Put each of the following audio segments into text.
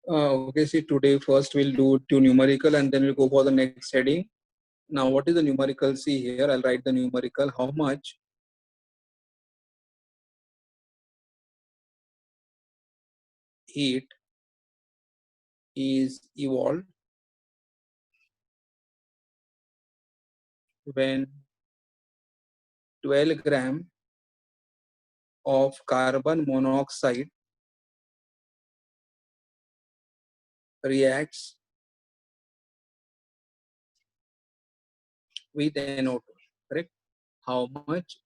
Okay, see, today first we'll do two numerical and then we'll go for the next heading. Now, what is the numerical? See here, I'll write the numerical. How much heat is evolved when 12 gram of carbon monoxide reacts with NO2, correct? How much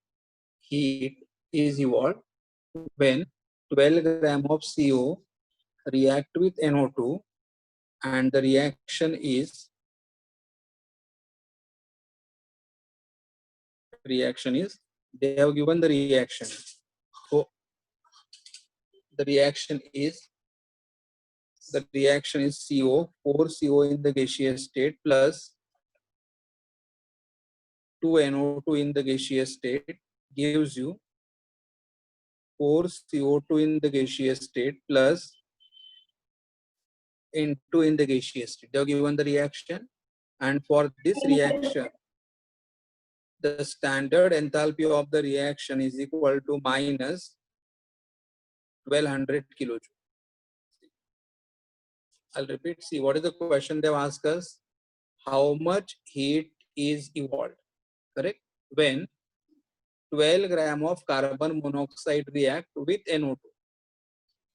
heat is evolved when 12 gram of CO react with NO2 and the reaction is they have given the reaction. So the reaction is CO, 4CO in the gaseous state plus 2NO2 in the gaseous state gives you 4CO2 in the gaseous state plus N2 in the gaseous state. They have given the reaction, and for this reaction, the standard enthalpy of the reaction is equal to minus 1200 kilojoule. I'll repeat. See, what is the question they've asked us? How much heat is evolved, correct? When 12 gram of carbon monoxide react with NO2.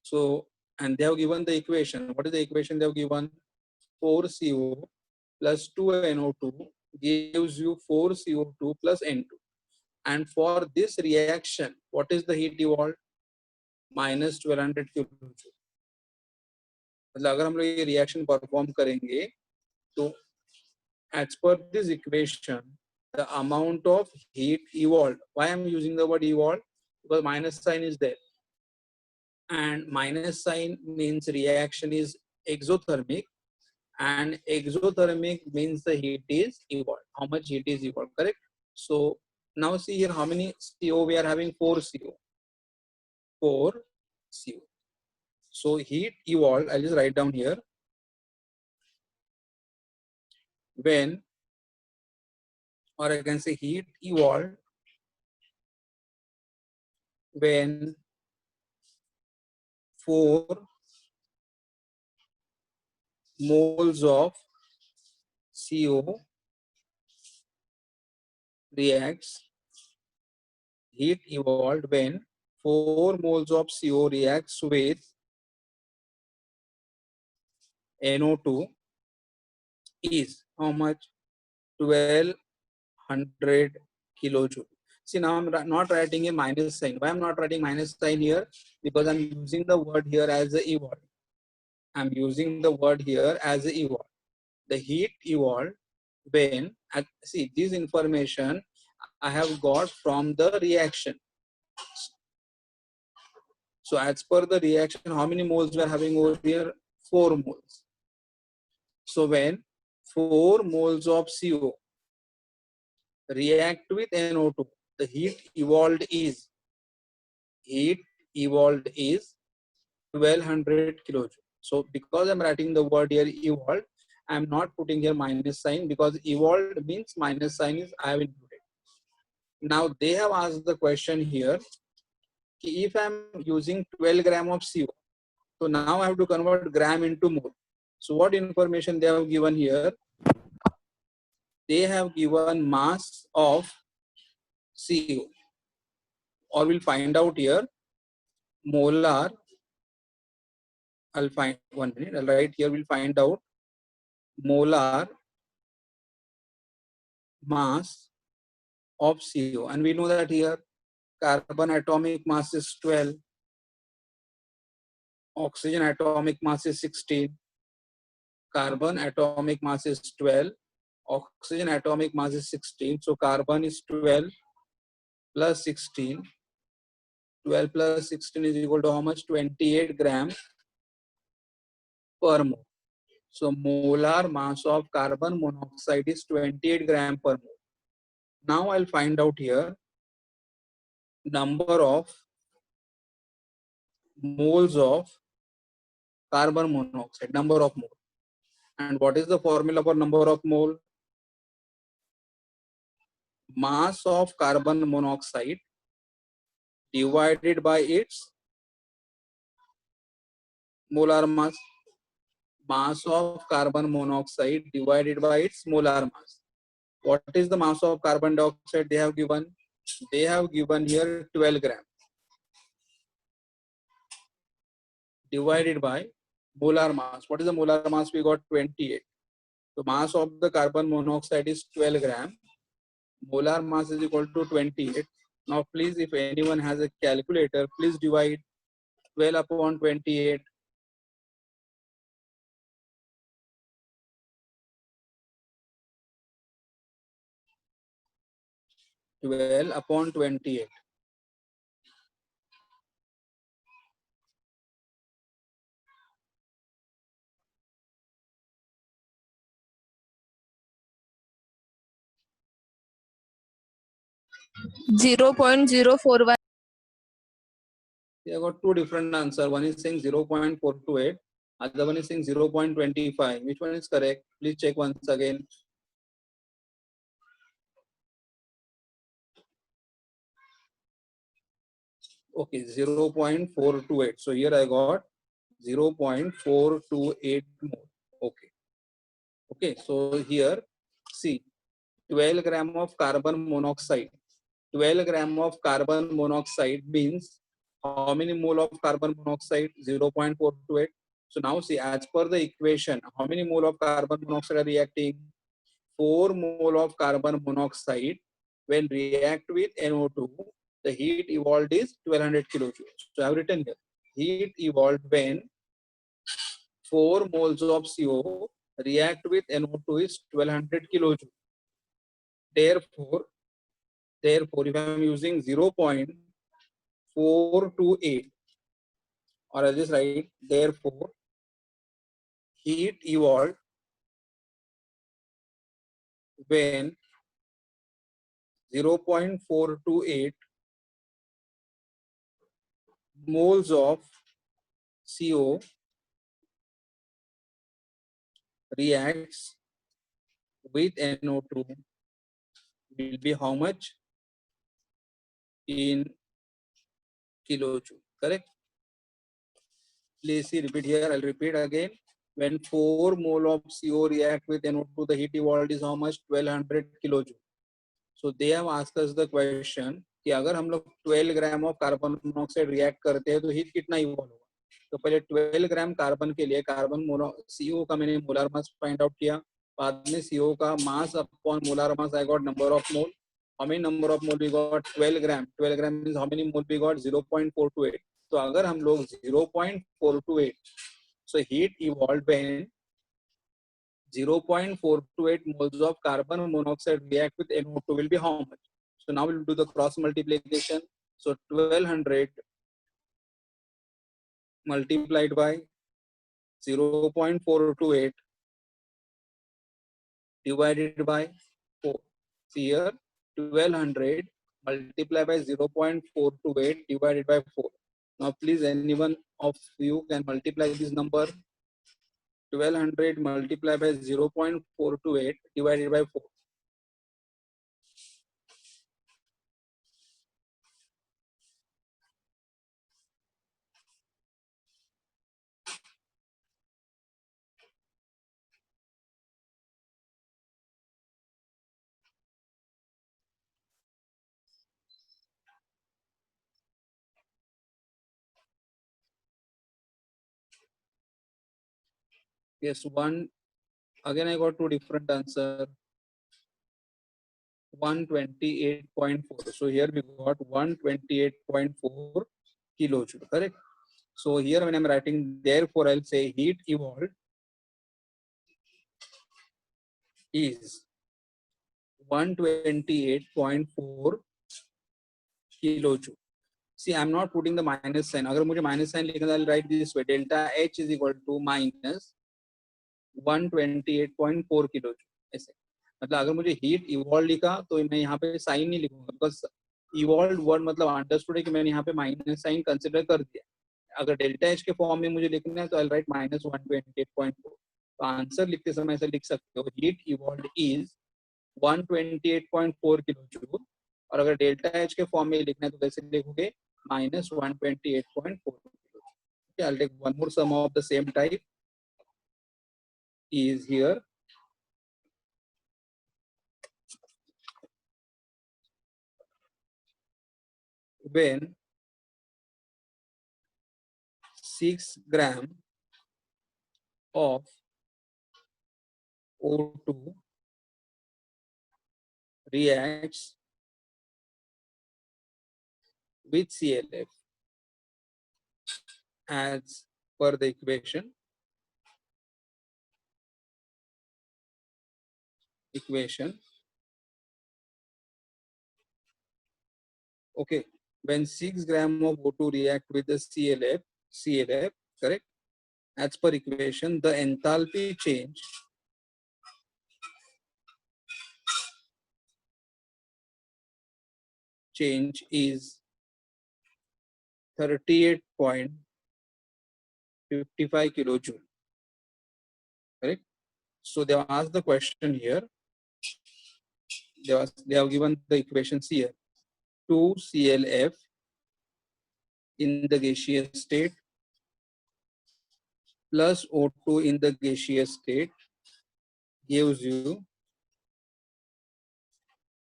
So, and they have given the equation. What is the equation they have given? 4CO plus 2NO2 gives you 4CO2 plus N2. And for this reaction, what is the heat evolved? Minus 1200 kilojoule. मतलब अगर हम लोग ये reaction perform करेंगे तो as per this equation, the amount of heat evolved. Why I'm using the word evolved? Because minus sign is there. And minus sign means reaction is exothermic, and exothermic means the heat is evolved. How much heat is evolved, correct? So now see here how many CO we are having? 4 CO. 4 CO. So heat evolved, I'll just write down here. When, or I can say heat evolved when 4 moles of CO reacts, heat evolved when 4 moles of CO reacts with NO2 is how much? 1200 kilojoule. See, now I'm not writing a minus sign. Why I'm not writing minus sign here? Because I'm using the word here as a evolved. I'm using the word here as a evolved. The heat evolved when, see, this information I have got from the reaction. So as per the reaction, how many moles we are having over here? 4 moles. So when 4 moles of CO react with NO2, the heat evolved is 1200 kilojoule. So because I'm writing the word here evolved, I'm not putting here minus sign because evolved means minus sign is I have included. Now they have asked the question here, if I'm using 12 gram of CO, so now I have to convert gram into mole. So what information they have given here? They have given mass of CO, or we'll find out here molar. I'll find 1 minute. I'll write here. We'll find out molar mass of CO, and we know that here carbon atomic mass is 12, oxygen atomic mass is 16, carbon atomic mass is 12, oxygen atomic mass is 16. So carbon is 12 plus 16. 12 plus 16 is equal to how much? 28 gram per mole. So molar mass of carbon monoxide is 28 gram per mole. Now I'll find out here number of moles of carbon monoxide, number of mole. And what is the formula for number of mole? Mass of carbon monoxide divided by its molar mass. Mass of carbon monoxide divided by its molar mass. What is the mass of carbon dioxide they have given? They have given here 12 gram divided by molar mass. What is the molar mass? We got 28. So mass of the carbon monoxide is 12 gram. Molar mass is equal to 28. Now please, if anyone has a calculator, please divide 12 upon 28. 12 upon 28. I got two different answers. One is saying 0.428, other one is saying 0.25. Which one is correct? Please check once again. Okay, 0.428. So here I got 0.428 more. Okay. Okay, so here, see, 12 gram of carbon monoxide. 12 gram of carbon monoxide means how many mole of carbon monoxide? 0.428. So now see, as per the equation, how many mole of carbon monoxide are reacting? 4 mole of carbon monoxide. When react with NO2, the heat evolved is 1200 kilojoules. So I have written here, heat evolved when 4 moles of CO react with NO2 is 1200 kilojoules. Therefore, if I am using 0.428, or I'll just write, therefore, heat evolved when 0.428 moles of CO reacts with NO2 will be how much? In kilojoule, correct? Please see, repeat here, I'll repeat again. When 4 mole of CO react with NO2, the heat evolved is how much? 1200 kilojoule. So they have asked us the question कि अगर हम लोग 12 gram of carbon monoxide react करते हैं तो heat कितना evolve होगा. तो पहले 12 ग्राम कार्बन के लिए कार्बन मोनो CO का मैंने मोलर मास फाइंड आउट किया. बाद में CO का mass upon molar mass I got number of mole. How many number of mole we got? 12 gram. 12 gram means how many mole we got? 0.428. तो अगर हम लोग 0.428, so heat evolved when 0.428 moles of carbon monoxide react with NO2 will be how much? So now we'll do the cross multiplication. So 1200 multiplied by 0.428 divided by 4. See here, 1200 multiplied by 0.428 divided by 4. Now please, anyone of you can multiply this number. 1200 multiplied by 0.428 divided by 4. Yes, one. Again, I got two different answer. 128.4. So here we got 128.4 kilojoule, correct? So here when I'm writing, therefore I'll say heat evolved is 128.4 kilojoule. See, I'm not putting the minus sign. अगर मुझे minus sign लिखना, I'll write this way: delta H is equal to minus 128.4 kilojoule. ऐसे मतलब अगर मुझे heat evolve लिखा तो मैं यहाँ पे साइन नहीं लिखूंगा, बिकॉज इवॉल्व वर्ड मतलब अंडरस्टूड है कि मैंने यहाँ पे माइनस साइन कंसिडर कर दिया. अगर डेल्टा एच के फॉर्म में मुझे लिखना है तो आई राइट -128.4. तो आंसर लिखते समय ऐसा लिख सकते हो, heat evolve is 128.4 kilo joule. और अगर डेल्टा एच के फॉर्म में लिखना है तो कैसे लिखोगे, -128.4 kilo. Okay, I'll take one more sum of the same type is here. When 6 gram of O2 reacts with CLF as per the equation okay, when 6 gram of O2 react with the CLF, correct, as per equation, the enthalpy change is 38.55 kilojoule, correct. So they have asked the question here, they have given the equations here. 2 CLF in the gaseous state plus O2 in the gaseous state gives you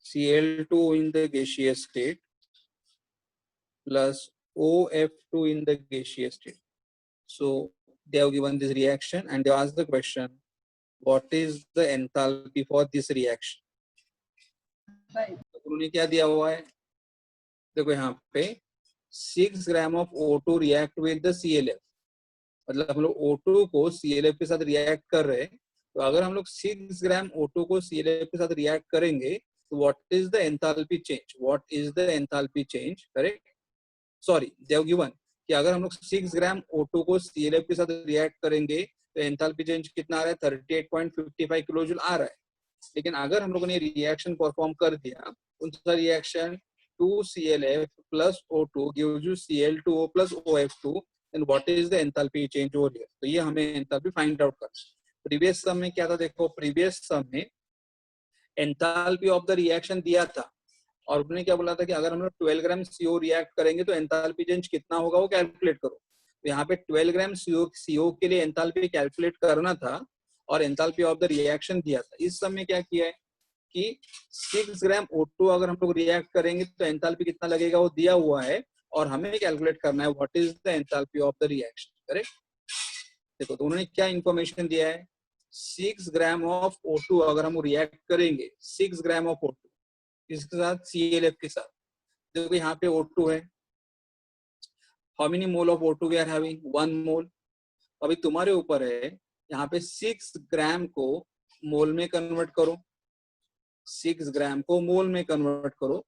Cl2 in the gaseous state plus OF2 in the gaseous state. So they have given this reaction and they asked the question, what is the enthalpy for this reaction? तो उन्होंने क्या दिया हुआ है, देखो यहाँ पे 6 gram of O2 react with the CLF, मतलब हम लोग O2 को CLF के साथ रिएक्ट कर रहे हैं. तो अगर हम लोग 6 ग्राम O2 को CLF के साथ रिएक्ट करेंगे तो what is the enthalpy change, correct. Sorry, they have given कि अगर हम लोग 6 ग्राम O2 को CLF के साथ रिएक्ट करेंगे तो एंथैल्पी चेंज कितना आ रहा है, 38.55 किलोजूल आ रहा है. लेकिन अगर हम लोगों ने रिएक्शन परफॉर्म कर दिया, उनका reaction 2CLF plus O2 gives you Cl2O plus OF2, and what is the enthalpy change over here? तो ये हमें एंथैल्पी फाइंड आउट करना है. प्रीवियस सम में क्या था, देखो प्रीवियस सम में एंथैल्पी ऑफ द रिएक्शन दिया था और उन्होंने क्या बोला था कि अगर हम लोग 12 ग्राम CO रिएक्ट करेंगे तो एंथैल्पी चेंज कितना होगा वो कैलकुलेट करो. तो यहाँ पे 12 ग्राम CO के लिए एंथैल्पी कैलकुलेट करना था और एंथैल्पी ऑफ द रिएक्शन दिया था. इस समय क्या किया है कि 6 ग्राम O2 अगर हम लोग रिएक्ट करेंगे तो एंथैल्पी कितना लगेगा वो दिया हुआ है और हमें कैलकुलेट करना है what is the enthalpy of the reaction, correct. देखो तो उन्होंने क्या इंफॉर्मेशन दिया है, 6 ग्राम ऑफ O2 अगर हम रिएक्ट करेंगे 6 ग्राम ऑफ O2 इसके साथ CLF के साथ, देखो यहाँ पे O2 है, how many mole of O2 we are having, 1 mole. अभी तुम्हारे ऊपर है, यहाँ पे 6 ग्राम को मोल में कन्वर्ट करो, 6 ग्राम को मोल में कन्वर्ट करो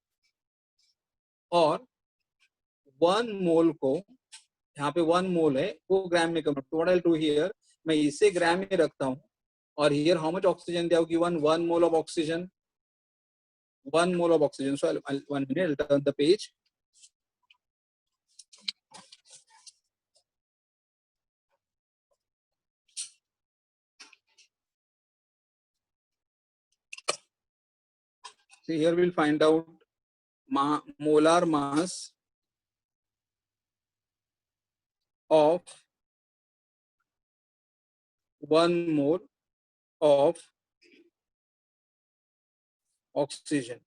और 1 मोल को, यहाँ पे 1 मोल है वो ग्राम में convert. What I will do here, मैं इसे ग्राम में रखता हूँ और here how much oxygen they have given, 1 mole of oxygen, 1 mole of oxygen. So I'll 1 minute, I'll turn the page. So here we'll find out molar mass of 1 mole of oxygen.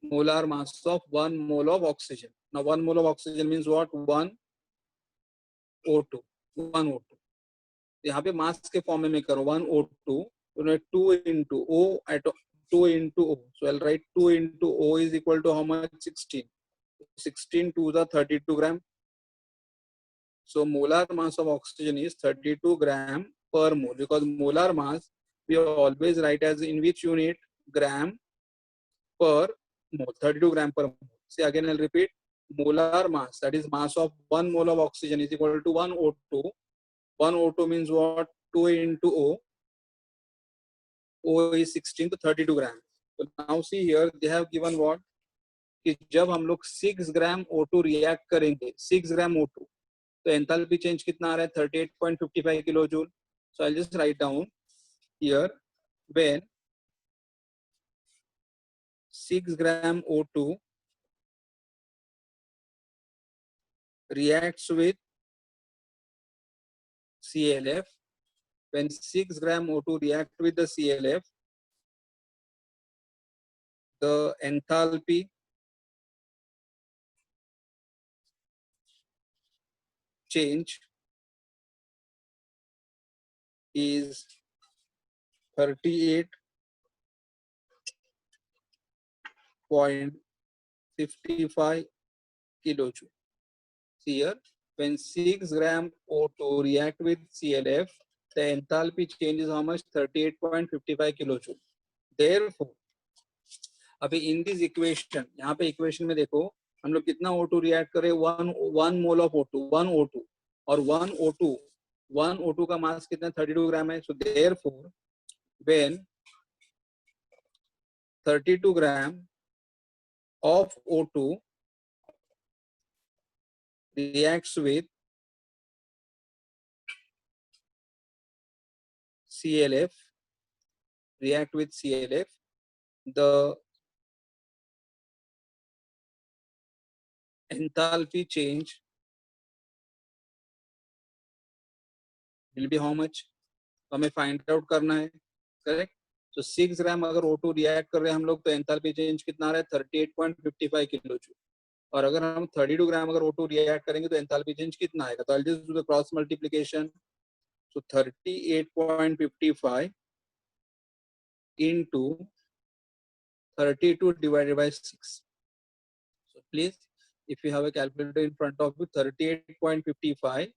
Molar mass of 1 mole of oxygen. Now 1 mole of oxygen means what, 1 O2, 1 O2. यहाँ पे मास के form में करो 1 O2, तो 2 into O at 2 into O. So I'll write 2 into O is equal to how much, 16. 16 to the 32 gram. So molar mass of oxygen is 32 gram per mole, because molar mass we always write as in which unit, gram per mole, 32 gram per mole. See again I'll repeat, molar mass, that is mass of 1 mole of oxygen is equal to 1 O2. 1 O2 means what, 2 into O. O is 16 to 32 gram. So now see here they have given what, कि जब हम लोग 6 ग्राम O2 react करेंगे, 6 ग्राम O2 तो enthalpy change कितना आ रहा है 38.55 kilo joule. So I'll just write down here when 6 gram O2 reacts with CLF, when 6 gram O2 react with the CLF, the enthalpy change is 38.55 kilojoule. See here, when 6 gram O2 react with CLF, the enthalpy change is how much? 38.55 kilojoule. Therefore, अभी in this equation, यहाँ पे equation में देखो हम लोग कितना O2 react करे, one mole of O2, one O2 और one O2 का मास कितना 32 ग्राम है. So therefore, when 32 gram of O2 reacts with CLF, the enthalpy change will be how much? तो हमें फाइंड आउट करना है, करेक्ट. तो 6 ग्राम अगर O2 रिएक्ट कर रहे हैं हम लोग, तो एंथैल्पी चेंज कितना आ रहा है 38.55 किलो जूल. और अगर हम 32 ग्राम अगर O2 रिएक्ट करेंगे तो एंथैल्पी चेंज कितना आएगा. तो I just do the cross multiplication. So 38.55 into 32 divided by 6. So please, if you have a calculator in front of you, 38.55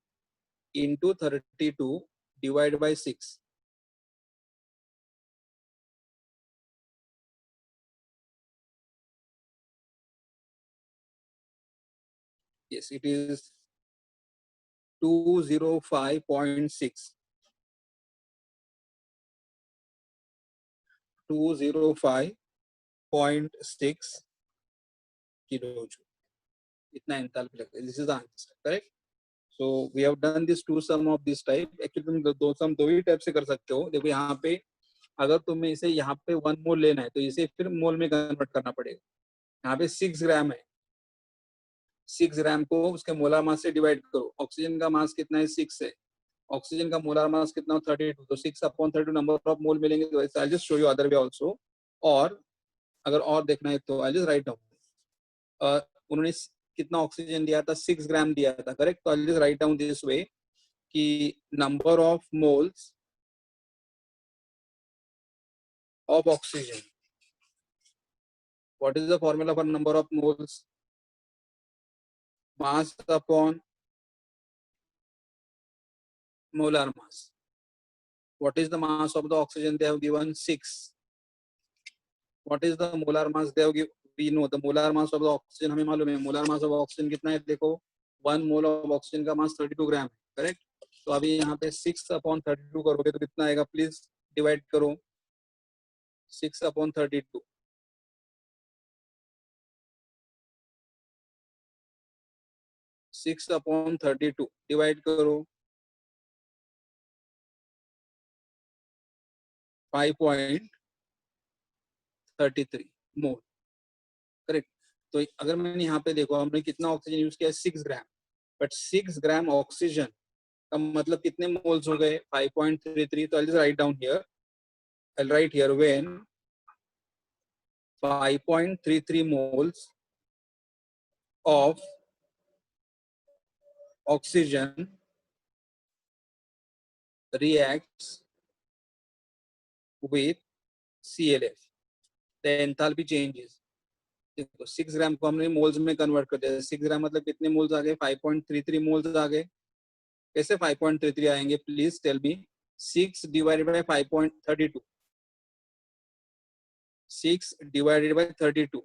into 32 divided by 6. Yes, it is 205.6. 205.6 kilojoule. इतना enthalpy लगता है. This is the answer, correct? So we have done this two sum of this type. Actually तुम दो सम दो ही type से कर सकते हो. देखो यहाँ पे अगर तुम्हें इसे यहाँ पे 1 मोल लेना है तो इसे फिर मोल में कन्वर्ट करना पड़ेगा. यहाँ पे 6 ग्राम है, 6 ग्राम को उसके मोलार मास से डिवाइड करो. ऑक्सीजन का मास कितना है 6 है, ऑक्सीजन का मोलार मास कितना 32, तो 6/32 नंबर ऑफ मोल मिलेंगे. तो I just show you other way also. और अगर और देखना है तो आई जस्ट राइट डाउन. उन्होंने कितना ऑक्सीजन दिया था 6 ग्राम दिया था, करेक्ट. तो I just write down this way कि number of moles of oxygen. What is the formula for number of moles? Mass upon molar mass. What is the mass of the oxygen they have given? 6. What is the molar mass they have given? We know the molar mass of the oxygen हमें मालूम है. molar mass of oxygen कितना है देखो, 1 mole of oxygen का mass 32 ग्राम है, correct. तो अभी यहाँ पे 6/32 करोगे तो कितना आएगा, प्लीज डिवाइड करो. 6/32 6/32 डिवाइड करो 5.33 मोल, करेक्ट. तो अगर मैंने यहाँ पे देखो हमने कितना ऑक्सीजन यूज किया 6 ग्राम, बट 6 ग्राम ऑक्सीजन का मतलब कितने मोल्स हो गए 5.33. तो I just write down here, I right here when 5.33 moles of oxygen reacts with CLF, the enthalpy changes. देखो 6 ग्राम को हमने मोल्स में कन्वर्ट कर दिया. 6 ग्राम मतलब कितने मोल्स आ गए 5.33 मोल्स आ गए. कैसे 5.33 आएंगे, please tell me. 6 divided by 5.32, 6 divided by 32.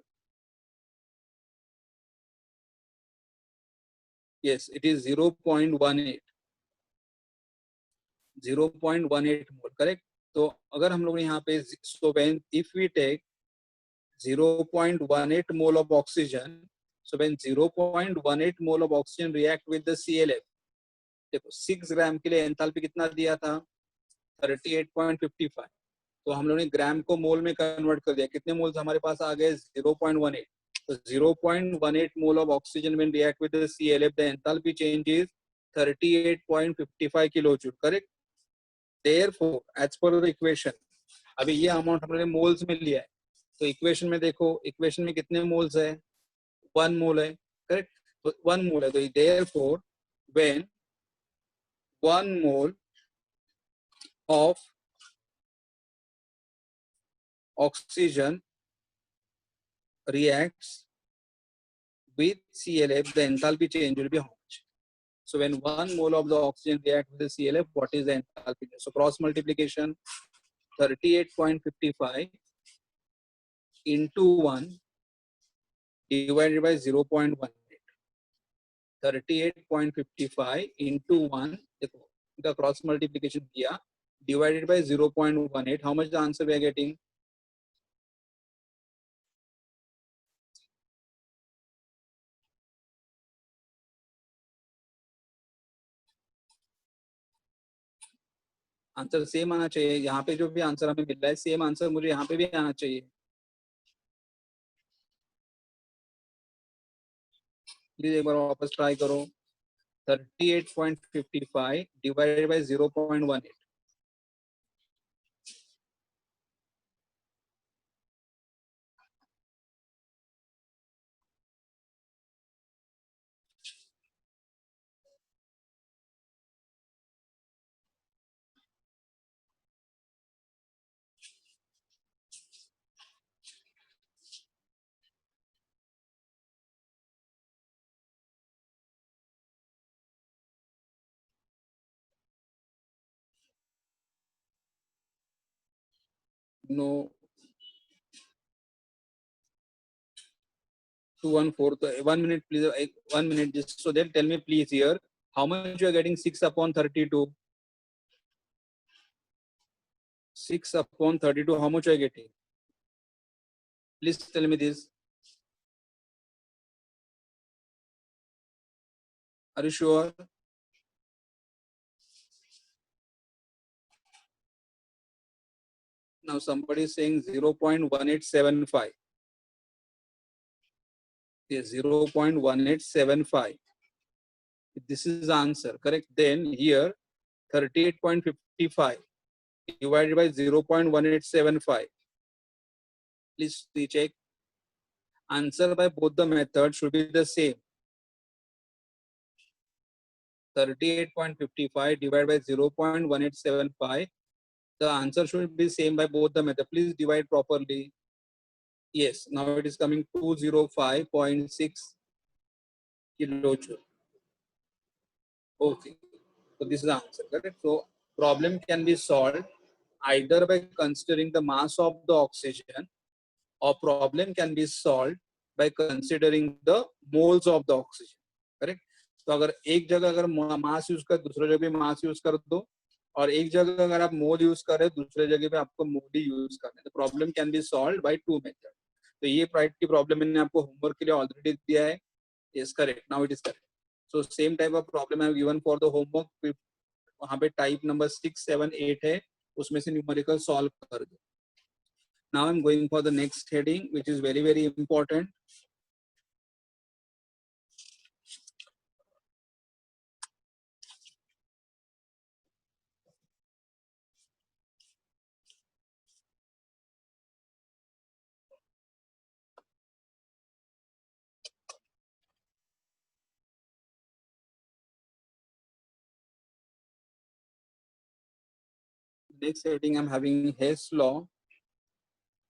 yes, it is 0.18 mole, correct. तो अगर हम लोग यहाँ पे so when if we take 0.18 mole of oxygen, so when 0.18 mole of oxygen react with the CLF, देखो 6 ग्राम के लिए एंथैल्पी कितना दिया था 38.55, तो हम लोगों ने ग्राम को मोल में कन्वर्ट कर दिया, कितने मोल्स हमारे पास आ गए 0.18, तो 0.18 mole of oxygen when react with the ClF the enthalpy change is 38.55 kilojoule, correct. Therefore as per the equation, अभी ये अमाउंट हमने मोल्स में लिया है, तो इक्वेशन में देखो, इक्वेशन में कितने मोल्स है 1 मोल है, करेक्ट, तो 1 मोल है, तो therefore when 1 mole of oxygen reacts with ClF, the enthalpy change will be how much? So when 1 mole of the oxygen reacts with the ClF, what is the enthalpy? So cross multiplication 38.55 into 1 divided by 0.18. 38.55 into 1, the cross multiplication here divided by 0.18. How much the answer we are getting? Answer same आना चाहिए, यहाँ पे जो भी answer हमें मिल रहा है same answer मुझे यहाँ पे भी आना चाहिए। प्लीज एक बार वापस ट्राई करो। 38.55 डिवाइडेड बाय 0.18, नो 214, तो 1 minute please, 1 minute just so that tell me please here how much you are getting 6 upon 32, 6 upon 32 how much you are getting, please tell me this, are you sure? Now somebody is saying 0.1875, yes 0.1875, this is the answer, correct. Then here 38.55 divided by 0.1875, please recheck. Answer by both the methods should be the same. 38.55 divided by 0.1875, the answer should be same by both the methods. Please divide properly. Yes, now it is coming 205.6 kilojoule. Okay, so this is the answer, correct. So problem can be solved either by considering the mass of the oxygen, or problem can be solved by considering the moles of the oxygen, correct. तो अगर एक जगह अगर मास use कर दूसरे जगह भी मास use कर दो, और एक जगह अगर आप मोल यूज कर रहे हो दूसरे जगह पे आपको मोल ही यूज करना है, तो problem can be solved by 2 method. तो ये टाइप की प्रॉब्लम मैंने आपको होमवर्क के लिए ऑलरेडी दिया है, is correct, now it is correct. So same type of problem I have given for the homework, वहां पे टाइप नंबर 6, 7, 8 है, उसमें से न्यूमेरिकल सॉल्व कर दो। Now I'm going for the next heading, which is very, very important. Next heading I'm having Hess law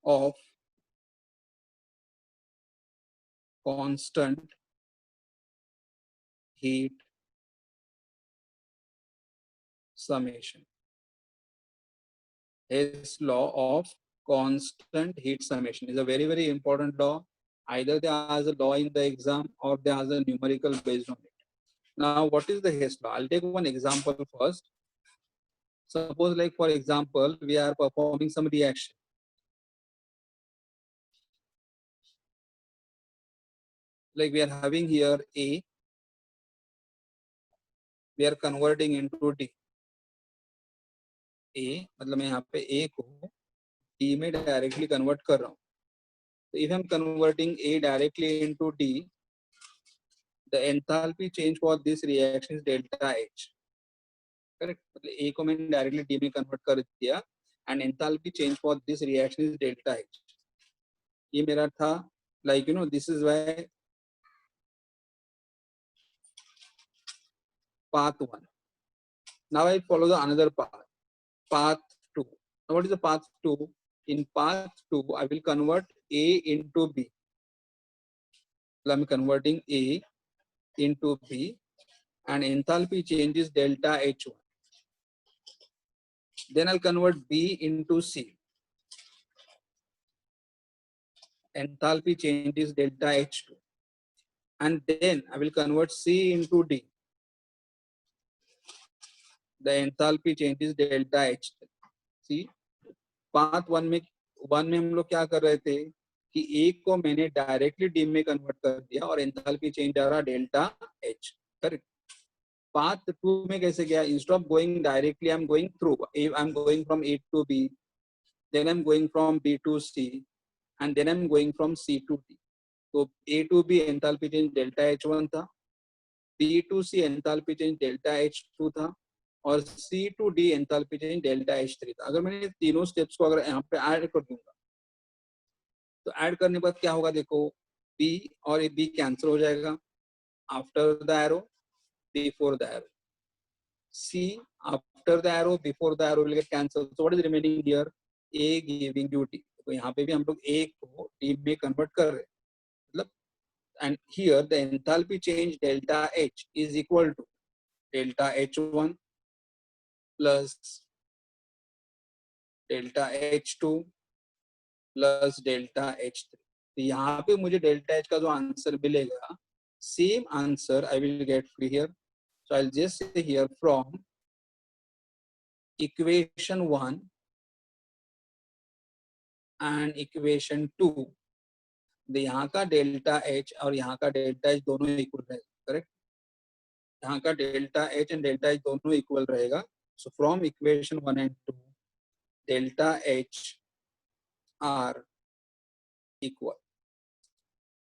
of constant heat summation. Hess law of constant heat summation is a very, very important law. Either they ask a law in the exam or they ask a numerical based on it. Now, what is the Hess law? I'll take one example first. Suppose, like for example, we are performing some reaction. Like we are having here A, we are converting into D. A मतलब मैं यहाँ पे ए को D में directly convert कर रहा हूँ। तो if I am converting A directly into D, the enthalpy change for this reaction is delta H. Correct, मतलब ए को मैंने डायरेक्टली डी में कन्वर्ट कर दिया and enthalpy change for this reaction is delta H. ये मेरा था, like you know, this is why path 1. Now I follow the another path, path 2. Now what is the path 2? In path 2, I will convert A into B. So I'm converting A into B and enthalpy change is delta H1. Then I'll convert B into C. Enthalpy change is delta H2. And then I will convert C into D. The enthalpy change is delta H3. See, path 1 में हम लोग क्या कर रहे थे कि ए को मैंने डायरेक्टली डी में कन्वर्ट कर दिया और एंथैल्पी चेंज आ रहा डेल्टा एच। करेक्ट। पाथ 2 में कैसे गया, instead of going directly I am going through, I am going from A to B, then I am going from B to C and then I am going from C to D. तो A to B enthalpy change delta एच1 था, B to C enthalpy change delta एच2 था और C to D enthalpy change delta एच3 था। अगर मैंने तीनों स्टेप्स को अगर यहाँ पे ऐड कर दूंगा तो ऐड करने के बाद क्या होगा, देखो बी और बी कैंसिल हो जाएगा, after the arrow before the arrow, C after the arrow before the arrow will get cancel, so what is remaining here, A giving you D. तो यहाँ पे भी हम लोग ए को डी में कन्वर्ट कर रहे हैं, मतलब and here the enthalpy change delta H is equal to delta H1 plus delta H2 plus delta H3। तो यहाँ पे मुझे delta H का जो आंसर मिलेगा, same answer I will get here. So I'll just say here from equation 1 and equation 2, यहाँ का delta H और यहाँ का delta H दोनों इक्वल रहेगा। करेक्ट, यहाँ का delta H and delta H दोनों इक्वल रहेगा। So from equation 1 and 2 delta H are equal,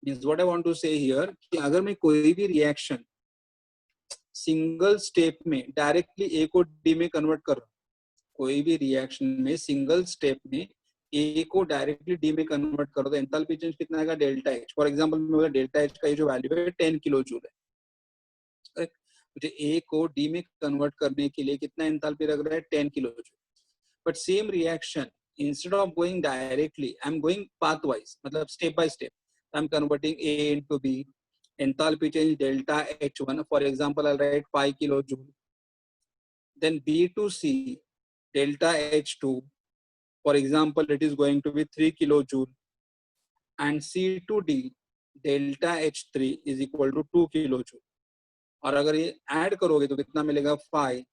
means what I want to say here कि अगर मैं कोई भी रिएक्शन सिंगल स्टेप में डायरेक्टली ए को डी में कन्वर्ट कर रहा हूँ, कोई भी रिएक्शन में सिंगल स्टेप में ए को डायरेक्टली डी में कन्वर्ट कर दो, एंथैल्पी चेंज कितना आएगा, डेल्टा एच। फॉर एग्जांपल मेरा डेल्टा एच का ये जो वैल्यू है 10 किलो जूल है, मुझे ए को डी में कन्वर्ट करने के लिए कितना एंथैल्पी लग रहा है, 10 kilo joule. But same reaction instead of going directly I am going path wise, मतलब step by step, I am converting A into B, enthalpy change delta H1, for example I write 5 kilo joule, then B to C delta H2, for example it is going to be 3 kilojoule, and C2D delta H3 is equal to 2 kilojoule। और अगर ये add करोगे तो कितना मिलेगा, 5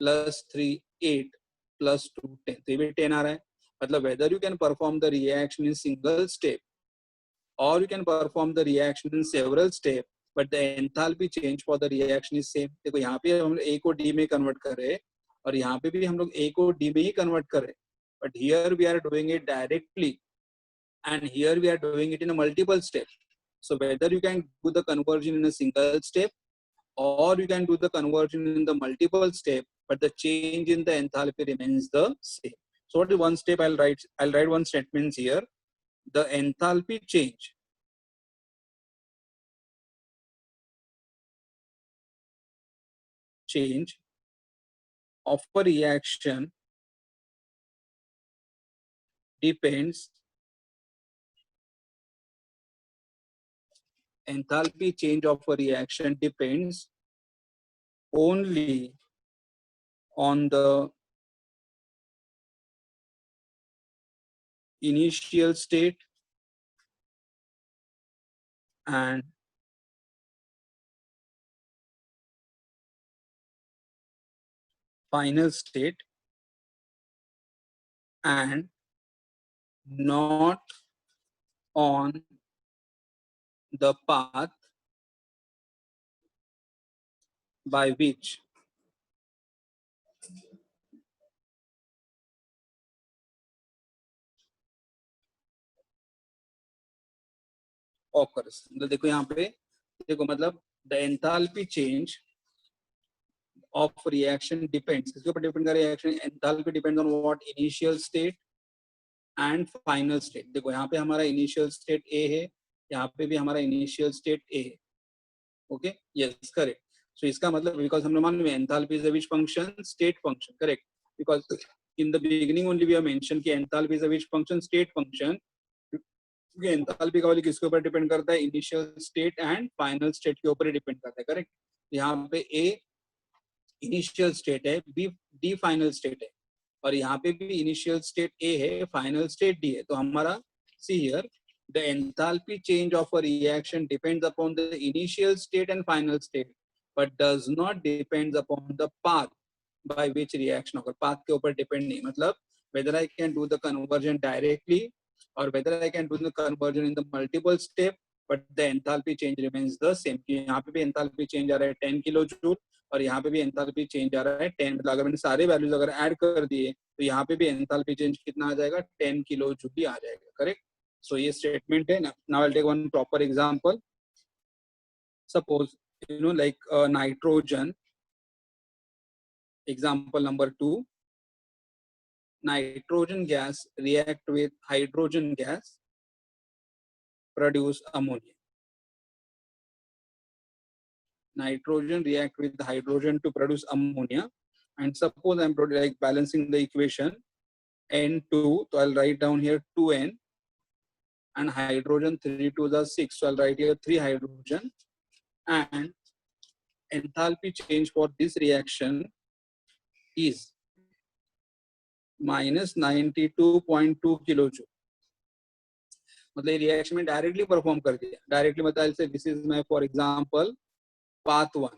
plus 3 8 plus 2 10, तो ये भी 10 आ रहा है। मतलब whether you can perform the reaction in single step or you can perform the reaction in several steps, but the enthalpy change for the reaction is same। देखो यहाँ पे हम लोग A को D में कन्वर्ट कर रहे हैं और यहाँ पे भी हम लोग A को D में ही कन्वर्ट कर रहे हैं, but here we are doing it directly and here we are doing it in a multiple step। So whether you can do the conversion in a single step or you can do the conversion in the multiple step, but the change in the enthalpy remains the same। So what is one step, I'll write one statement here, the enthalpy change of a reaction depends, enthalpy change of a reaction depends only on the initial state and final state and not on the path by which occurs. मतलब देखो यहाँ पे, देखो मतलब the enthalpy change of reaction depends, किसके ऊपर depend कर रहा है reaction? Enthalpy depends on what? Initial state and final state. देखो यहाँ पे हमारा initial state A है, यहाँ पे भी हमारा initial state A है. Okay, yes, correct. So इसका मतलब because हमने मान लिया enthalpy is a which function? State function, correct? Because in the beginning only we have mentioned कि enthalpy is a which function? State function. क्योंकि enthalpy का value किसके ऊपर डिपेंड करता है? Initial state and final state के ऊपर ही depend करता है, correct? यहाँ पे A इनिशियल स्टेट है, बी डी फाइनल स्टेट है, और यहाँ पे भी इनिशियल स्टेट ए है, फाइनल स्टेट डी है. तो हमारा see here the enthalpy change of a reaction depends upon the initial state and final state but does not depends upon the path by which reaction occur. Path के ऊपर depend नहीं, मतलब whether I can do the conversion directly or whether I can do the conversion in the multiple step, but the enthalpy change remains the same. कि यहाँ पे भी enthalpy change आ रहा है 10 किलो जूल और यहाँ पे भी enthalpy change आ रहा है 10. मतलब अगर मैंने सारे वैल्यूज अगर ऐड कर दिए तो यहाँ पे भी enthalpy change कितना आ जाएगा? 10 किलो जूल ही आ जाएगा, करेक्ट? सो ये स्टेटमेंट है. Now I will take one proper example. Suppose you know like nitrogen. Example number 2, nitrogen gas react with hydrogen gas, produce ammonia. Nitrogen react with hydrogen to produce ammonia, and suppose I'm like balancing the equation N2, so I'll write down here 2N, and hydrogen 3 to the 6, so I'll write here 3 hydrogen, and enthalpy change for this reaction is minus 92.2 kilojoule. मतलब reaction में directly perform कर दिया. Directly मतलब से this is my for example path 1.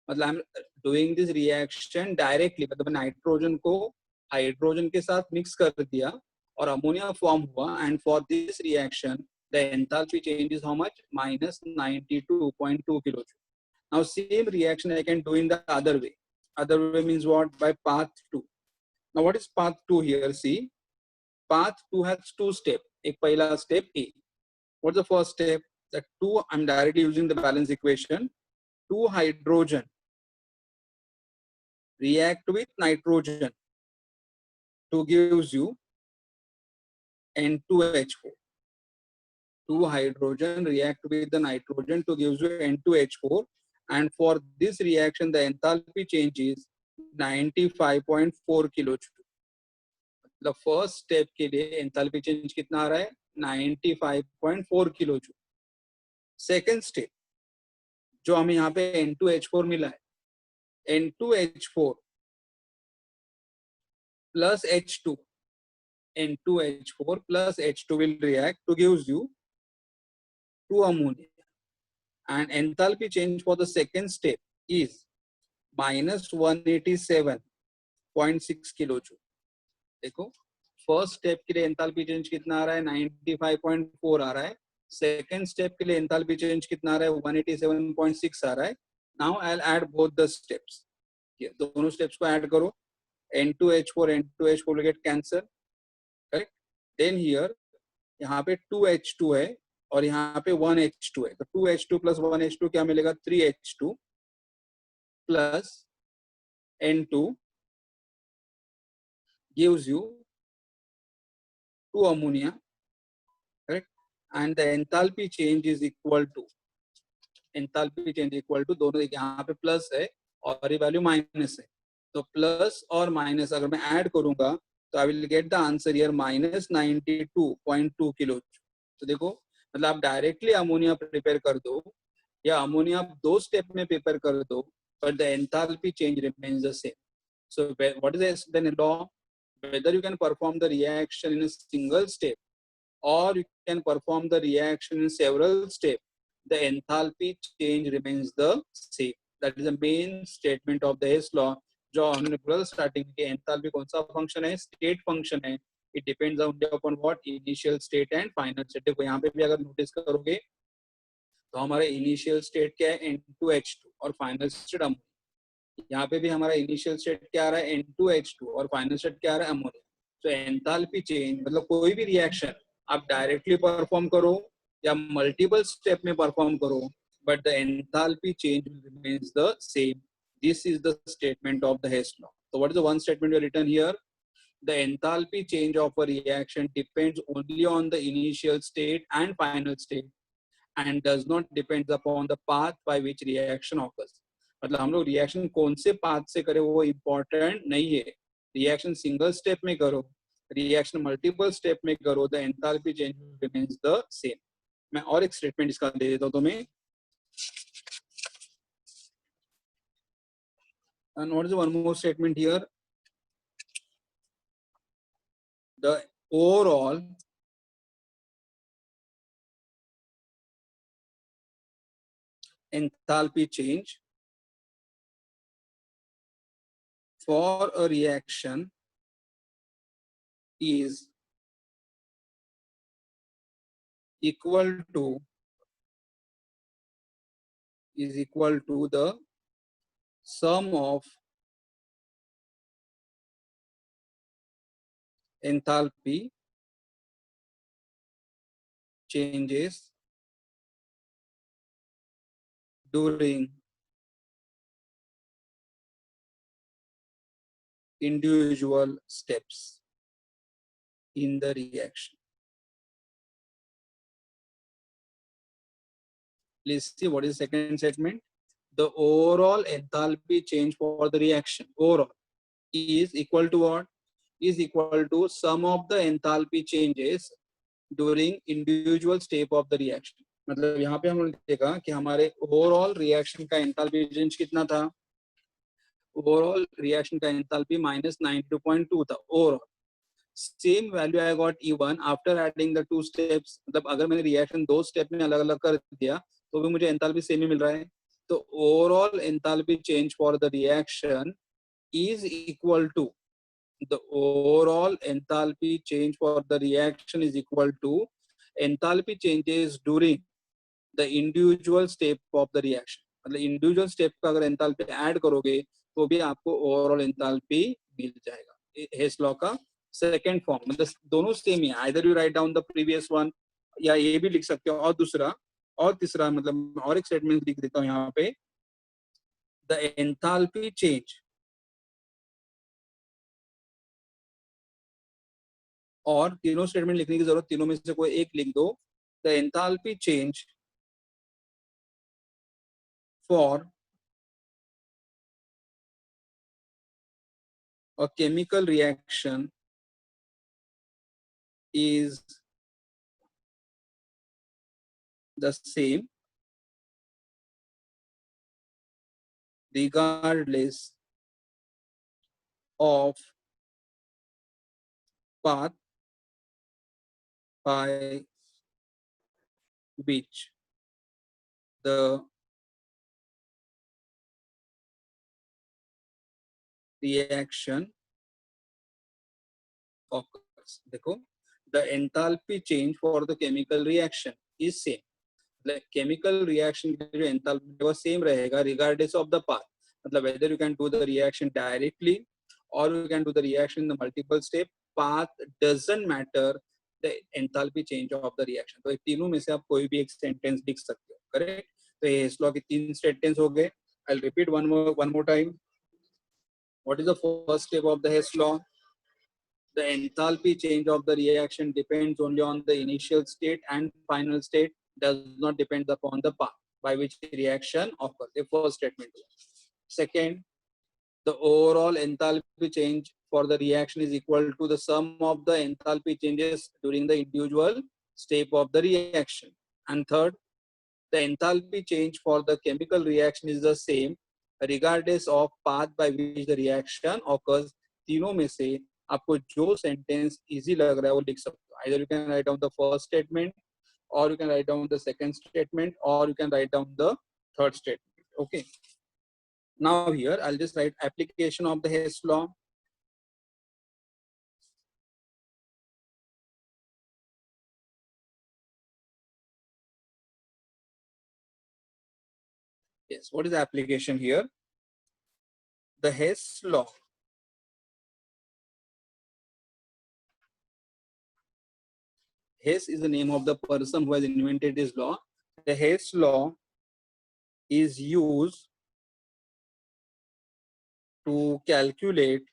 मतलब I am doing this reaction directly, मतलब nitrogen को hydrogen के साथ मिक्स कर दिया और अमोनिया फॉर्म हुआ. And for this reaction the enthalpy change is how much? minus 92.2 kilojoule. Now same reaction I can do in the other way. Other way means what? By path 2. Now what is path 2 here? See, path 2 has 2 steps. एक पहला step A. What's the first step? The 2, I'm directly using the balance equation. 2 hydrogen react with nitrogen to gives you N2H4. 2 hydrogen react with the nitrogen to gives you N2H4, and for this reaction the enthalpy change is 95.4 kilojoule. The first step के लिए enthalpy change कितना आ रहा है? 95.4 kilojoule. Second step जो हमें यहाँ पे N2H4 मिला है, N2H4 plus H2, N2H4 plus H2 will react to gives you 2 ammonia, and enthalpy change for the second step is minus 187.6 kilojoule. देखो फर्स्ट स्टेप के लिए एंथैल्पी चेंज कितना आ रहा है? 95.4 आ रहा है. सेकंड स्टेप के लिए एंथैल्पी चेंज कितना आ रहा है? 187.6 आ रहा है. Now I will add both the steps. दोनों स्टेप्स को ऐड करो. N2H4 will get cancel, correct? Then here यहाँ पे 2H2 है और यहाँ पे 1H2 है. तो 2H2 plus 1H2 क्या मिलेगा? 3H2 plus N2 gives you 2 ammonia, correct? And the enthalpy change is equal to, दोनों यहाँ पे प्लस है और ये वैल्यू माइनस है. तो प्लस और माइनस अगर मैं ऐड करूंगा तो I will get the answer here minus 92.2 kilo. तो देखो मतलब आप डायरेक्टली अमोनिया प्रिपेयर कर दो या अमोनिया आप 2 स्टेप में प्रिपेयर कर दो, but the enthalpy change remains the same. So what is the law? Whether you can perform the reaction in a single step or you can perform the reaction in several steps, the enthalpy change remains the same. That is the main statement of the Hess law. जो हमने बोला starting के enthalpy कौन सा function है? State function है. It depends upon what? Initial state and final state. देखो यहाँ पे भी अगर नोटिस करोगे तो हमारा इनिशियल स्टेट क्या है? N2H2 और फाइनल स्टेट अमोनिया. यहाँ पे भी हमारा इनिशियल स्टेट क्या आ रहा है? N2H2 और फाइनल स्टेट क्या आ रहा है? अमोनिया. तो एंथैल्पी चेंज मतलब कोई भी रिएक्शन आप डायरेक्टली परफॉर्म करो या मल्टीपल स्टेप में परफॉर्म करो, but the enthalpy change remains the same. This is the statement of the Hess law. So what is the one statement we have written here? The enthalpy change of a reaction depends only on the initial state and final state and does not depend upon the path by which reaction occurs. मतलब हम लोग reaction कौन से path से करें वो important नहीं है. रिएक्शन सिंगल स्टेप में करो, रिएक्शन मल्टीपल स्टेप में करो, the enthalpy change remains the same. मैं और एक स्टेटमेंट इसका दे देता हूँ तुम्हें. And what is one more statement here? The overall enthalpy change for a reaction is equal to the sum of enthalpy changes during individual steps in the reaction. Please see what is the second statement. The overall enthalpy change for the reaction overall is equal to what? Is equal to sum of the enthalpy changes during individual step of the reaction. मतलब यहाँ पे हमने देखा कि हमारे overall reaction का enthalpy change कितना था. ओवरऑल रिएक्शन का एंथैल्पी -92.2 था overall. Same value I got E1 after adding the two steps. मतलब अगर मैंने रिएक्शन दो स्टेप में अलग अलग कर दिया तो भी मुझे एंथैल्पी सेम ही मिल रहा है. तो overall enthalpy change for the reaction is equal to the overall enthalpy change for the reaction is equal to enthalpy changes during the individual step of the reaction. मतलब individual step का अगर enthalpy add करोगे तो भी आपको overall enthalpy मिल जाएगा. Hess law का second form. मतलब दोनों सेम ही है. Either you write down the previous one या ये भी लिख सकते हो और दूसरा और तीसरा मतलब और एक स्टेटमेंट लिख देता हूँ यहाँ पे. The enthalpy change और तीनों स्टेटमेंट लिखने की जरूरत, तीनों में से कोई एक लिख दो. The enthalpy change for a chemical reaction is the same regardless of path by which the reaction occurs. देखो, the enthalpy change for the chemical reaction is same. Like chemical reaction के जो enthalpy वो same रहेगा regardless of the path. मतलब whether you can do the reaction directly or you can do the reaction in the multiple step, path doesn't matter. The enthalpy change of the reaction. तो तीनों में से आप कोई भी एक sentence लिख सकते हो. करेक्ट. तो ये Hess law के तीन sentence हो गए. I'll repeat one more time. What is the first step of the Hess law? The enthalpy change of the reaction depends only on the initial state and final state, does not depend upon the path by which reaction occurs. The first statement. Second, the overall enthalpy change for the reaction is equal to the sum of the enthalpy changes during the individual step of the reaction. And third, the enthalpy change for the chemical reaction is the same regardless of path by which the reaction occurs. तीनों में से आपको जो sentence easy लग रहा है वो लिख सकते हो. Either you can write down the first statement, or you can write down the second statement, or you can write down the third statement. Okay. Now here I'll just write application of the Hess law. Yes, what is the application here? The Hess law Hess is the name of the person who has invented this law. The Hess law is used to calculate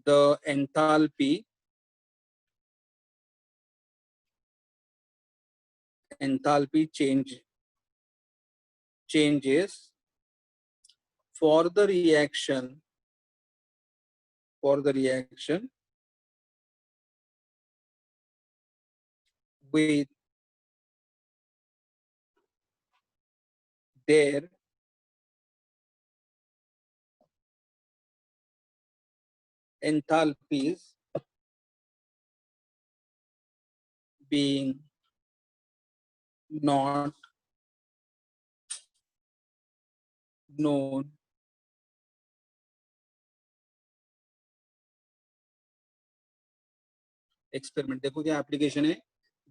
the enthalpy changes for the reaction with their enthalpies being not known experiment. देखो क्या application है.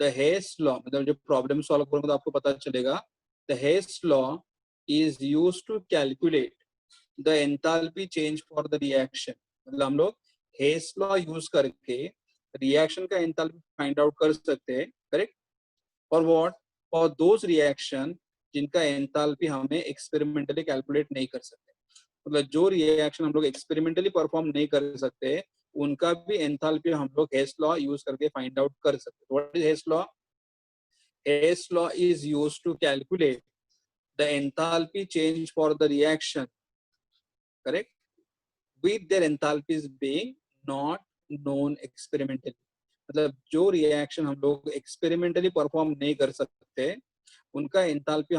The Hess law, मतलब जब problem solve करोगे तो आपको पता चलेगा. The Hess law is used to calculate the enthalpy change for the reaction. मतलब हम लोग हेस लॉ यूज करके रिएक्शन का एंथैल्पी फाइंड आउट कर सकते हैं. Correct. For what? For those reaction जिनका एंथैल्पी हमें एक्सपेरिमेंटली कैलकुलेट नहीं कर सकते. मतलब जो रिएक्शन हम लोग एक्सपेरिमेंटली परफॉर्म नहीं कर सकते उनका भी एंथैल्पी हम लोग हेस लॉ यूज करके फाइंड आउट कर सकते हैं. What is Hess law? Hess law is used to calculate the enthalpy change for the reaction, correct, with their enthalpies being not known experimentally. मतलब जो रिएक्शन हम लोग एक्सपेरिमेंटली परफॉर्म नहीं कर सकते उनका एंथैल्पी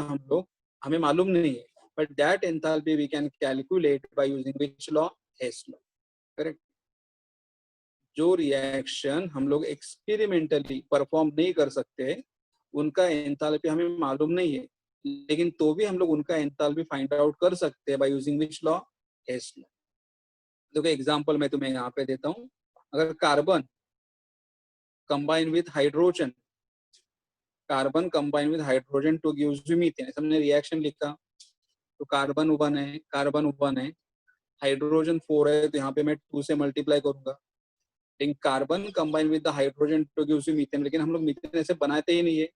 हमें मालूम नहीं है. But that enthalpy we can calculate by using which law? Hess law. Correct. जो रिएक्शन हम लोग एक्सपेरिमेंटली परफॉर्म नहीं कर सकते उनका एंथैल्पी हमें मालूम नहीं है, लेकिन तो भी हम लोग उनका एंथैल्पी फाइंड आउट कर सकते हैं by using which law? Hess law. देखो एग्जांपल मैं तुम्हें यहाँ पे देता हूँ. अगर carbon combine with hydrogen, carbon combine with hydrogen to gives you methane, हमने रिएक्शन लिखा तो कार्बन 1 है, हाइड्रोजन 4 है, तो यहाँ पे मैं 2 से मल्टीप्लाई करूंगा. लेकिन carbon combine with the hydrogen to gives you methane, लेकिन हम लोग मीथेन ऐसे बनाते ही नहीं है,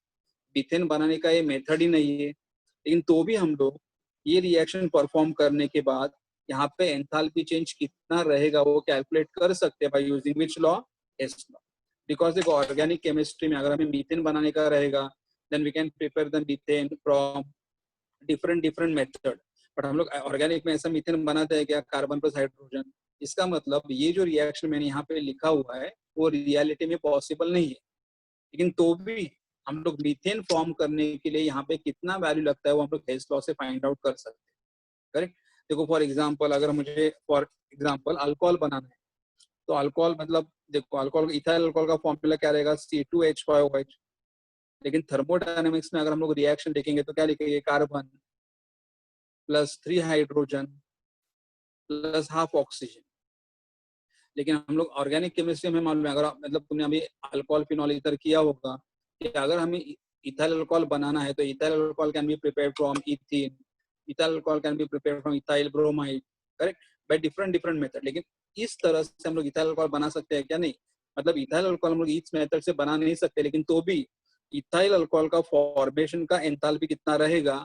मीथेन बनाने का ये मेथड ही नहीं है. लेकिन तो भी हम लोग ये रिएक्शन परफॉर्म करने के बाद यहाँ पे एंथैल्पी चेंज कितना रहेगा वो कैलकुलेट कर सकते हैं by using which law? Hess law. Because देखो ऑर्गेनिक केमिस्ट्री में अगर हमें मीथेन बनाने का रहेगा then we can prepare the methane from different method. But हम लोग ऑर्गेनिक में ऐसा मीथेन बनाते हैं क्या? Carbon plus hydrogen. इसका मतलब ये जो रिएक्शन मैंने यहाँ पे लिखा हुआ है वो रियलिटी में पॉसिबल नहीं है. लेकिन तो भी हम लोग मीथेन फॉर्म करने के लिए यहाँ पे कितना वैल्यू लगता है वो हम लोग हेस लॉ से फाइंड आउट कर सकते हैं. करेक्ट. देखो फॉर एग्जांपल अगर मुझे फॉर एग्जांपल अल्कोहल बनाना है तो अल्कोहल मतलब देखो अल्कोहल इथाइल अल्कोहल का फॉर्मूला क्या रहेगा? C2H5OH. लेकिन थर्मोडायनेमिक्स में अगर हम लोग रिएक्शन देखेंगे तो क्या लिखेंगे? Carbon plus 3 hydrogen plus half oxygen. लेकिन हम लोग ऑर्गेनिक केमिस्ट्री में मालूम है, अगर मतलब तुमने अभी अल्कोहल फिनॉल ईथर किया होगा कि अगर हमें इथाइल अल्कोहल बनाना है तो ethyl alcohol can be prepared from ethene, ethyl alcohol can be prepared from ethyl bromide. Correct. By different method. लेकिन इस तरह से हम लोग इथाइल अल्कोहल बना सकते हैं क्या? नहीं. मतलब इथाइल अल्कोहल हम लोग इस मेथड से बना नहीं सकते, लेकिन तो भी इथाइल अल्कोहल का फॉर्मेशन का एंथैल्पी कितना रहेगा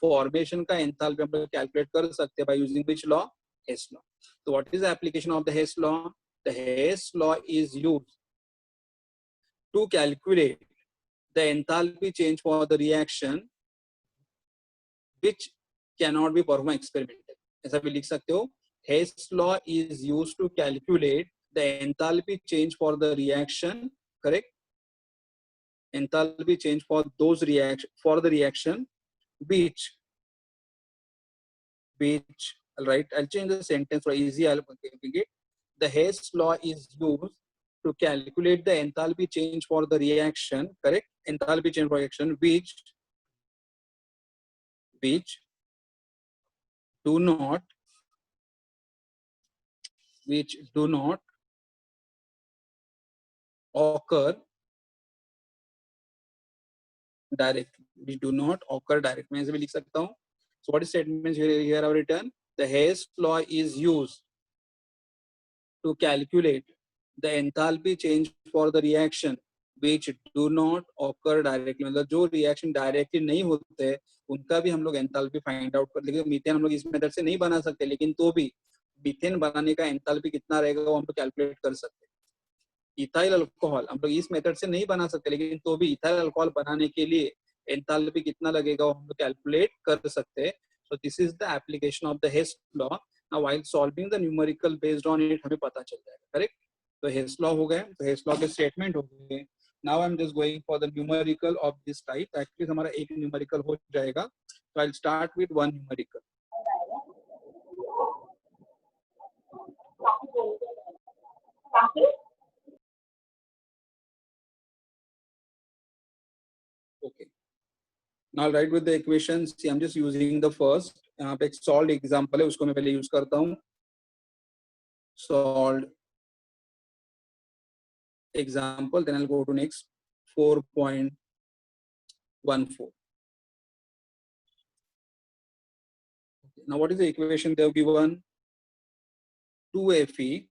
फॉर्मेशन का एंथैल्पी हम लोग कैलकुलेट कर सकते हैं by using which law? Hess law. So what is the application of the Hess law? The Hess law is used to calculate the enthalpy change for the reaction which cannot be performed experimentally. ऐसा भी लिख सकते हो. Hess law is used to calculate the enthalpy change for the reaction, correct? Enthalpy change for those the reaction which right, I'll change the sentence for easy. I'll make it. The Hess law is used to calculate the enthalpy change for the reaction, correct? Enthalpy change for reaction which do not occur directly. Which do not occur directly. मैं ऐसे भी लिख सकता हूँ. So what is statements here are written? The Hess law is used to calculate the enthalpy change for the reaction which do not occur directly, मतलब जो reaction directly नहीं होते उनका भी हम लोग एंथैल्पी फाइंड आउट कर, लेकिन मीथेन हम लोग इस मेथड से नहीं बना सकते, लेकिन तो भी मीथेन बनाने का एंथैल्पी कितना रहेगा वो हम लोग कैलकुलेट कर सकते हैं। इथाइल अल्कोहल हम लोग इस मेथड से नहीं बना सकते, लेकिन तो भी इथाइल अल्कोहल बनाने के लिए एंथैल्पी कितना लगेगा वो हम लोग कैलकुलेट कर सकते हैं। So this is the application of the Hess law. Now while solving the numerical based on it हमें पता चल जाएगा, करेक्ट। तो हेस लॉ हो गए, तो हेस लॉ के स्टेटमेंट हो गए। Now I am just going for the numerical of this type. Actually हमारा एक न्यूमेरिकल हो जाएगा, तो I will start with one numerical. Okay. Now I'll write with the equations. See, I'm just using the first. यहाँ पे एक solved example है, उसको मैं पहले use करता हूँ. Solved example. Then I'll go to next 4.14. Now what is the equation they have given? 2Fe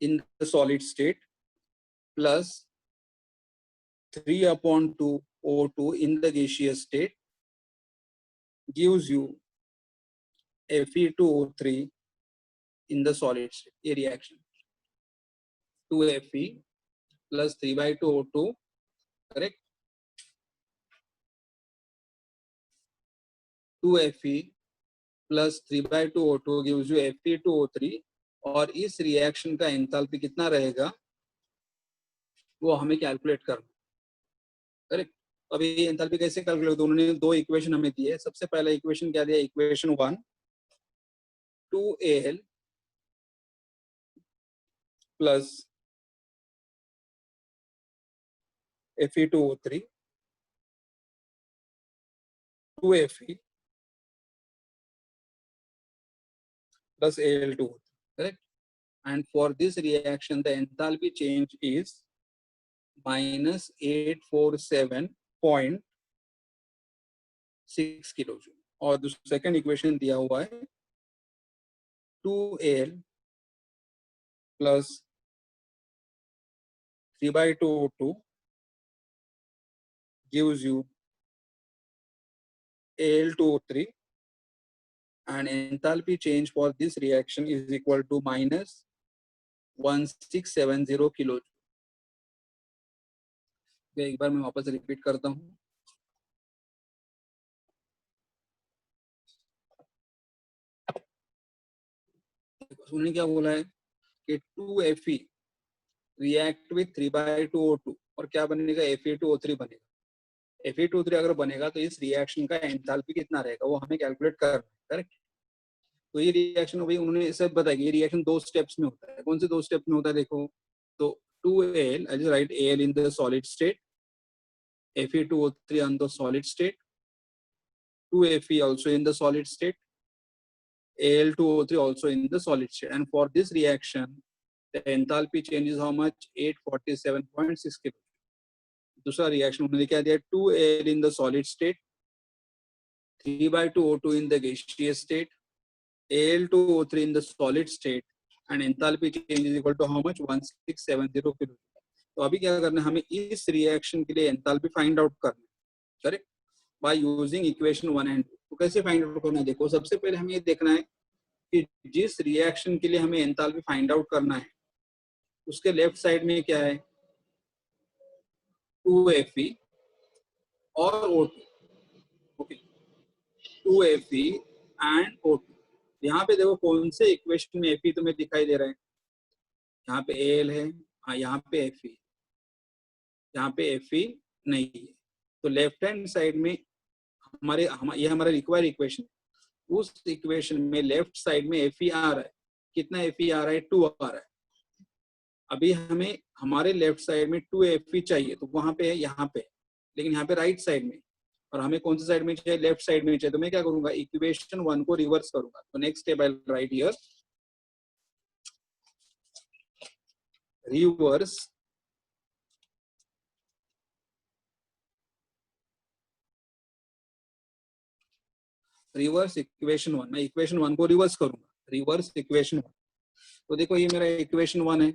in the solid state plus 3/2 O2 in the gaseous state gives you Fe2O3 in the solid state. A reaction. 2Fe plus 3/2 O2, correct? 2Fe plus 3/2 O2 gives you Fe2O3, और इस reaction का enthalpy कितना रहेगा वो हमें calculate करना, correct. अभी enthalpy कैसे कैलकुलेट, उन्होंने दो इक्वेशन हमें दिए। सबसे पहला इक्वेशन क्या दिया, equation 1 2Al plus Fe2O3 2Fe plus Al2, correct. And for this reaction the enthalpy change is minus 847.6 kilojoule. और सेकंड इक्वेशन दिया हुआ है 2Al plus 3/2 O2 gives you Al2O3, and enthalpy change for this reaction is equal to minus 1670 kilojoule. एक बार मैं वापस repeat करता हूँ। उन्होंने क्या बोला है कि 2Fe रिएक्ट विथ 3/2 O2 और क्या बनेगा, Fe2O3 बनेगा। Fe2O3 अगर बनेगा तो इस रिएक्शन का एंथैल्पी कितना रहेगा वो हमें कैलकुलेट करना है, करेक्ट। तो ये रिएक्शन भाई उन्होंने सब बताया कि ये रिएक्शन दो स्टेप्स में होता है। कौन से दो स्टेप में होता है, देखो तो 2Al, I just right Al in the solid state, Fe2O3 on the solid state, 2Fe also in the solid state, Al2O3 also in the solid state, and for this reaction the enthalpy change is how much, 847.6 kilo। दूसरा reaction उन्होंने क्या दिया, 2Al in the solid state, 3/2 O2 in the gaseous state, Al2O3 in the solid state, and enthalpy change is equal to how much, 1670 kilo। तो अभी क्या करना है, हमें इस रिएक्शन के लिए एंथैल्पी फाइंड आउट करना है, correct, by using equation 1 and 2। तो कैसे फाइंड आउट करना है, देखो सबसे पहले हमें ये देखना है कि जिस रिएक्शन के लिए हमें एंथैल्पी फाइंड आउट करना है उसके लेफ्ट साइड में क्या है, 2Fe और O2, okay, 2Fe and O2। यहाँ पे देखो कौन से इक्वेशन में Fe तुम्हें दिखाई दे रहा है, यहाँ पे Al है, हाँ यहाँ पे Fe, यहाँ पे Fe नहीं है। तो लेफ्ट हैंड साइड में ये हमारा रिक्वायर्ड इक्वेशन, उस इक्वेशन में लेफ्ट साइड में Fe आ रहा है, कितना Fe आ रहा है, 2 आ रहा है। अभी हमें हमारे लेफ्ट साइड में 2Fe चाहिए, तो वहां पे है, यहाँ पे, लेकिन यहाँ पे राइट साइड में, और हमें कौन सी साइड में चाहिए, लेफ्ट साइड में चाहिए। तो मैं क्या करूंगा, इक्वेशन 1 को रिवर्स करूंगा। तो next step I will write here, reverse equation 1। मैं इक्वेशन 1 को रिवर्स करूंगा, रिवर्स इक्वेशन 1। तो देखो ये मेरा इक्वेशन 1 है।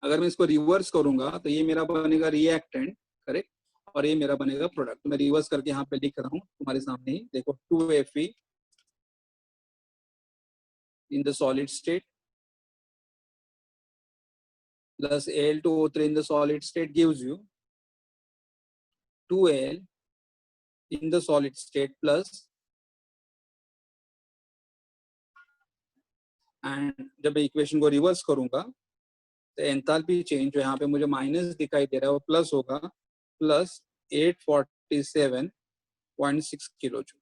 अगर मैं इसको रिवर्स करूंगा तो ये मेरा बनेगा रिएक्टेंट, करेक्ट, और ये मेरा बनेगा प्रोडक्ट। तो मैं रिवर्स करके यहाँ पे लिख रहा हूँ तुम्हारे सामने ही, देखो 2Fe in the solid state plus Al2O3 in the solid state gives you 2Al in the solid state plus, and जब मैं इक्वेशन को रिवर्स करूंगा तो एंथैल्पी चेंज जो यहाँ पे मुझे माइनस दिखाई दे रहा है वो प्लस होगा, प्लस 847.6 किलो जूल।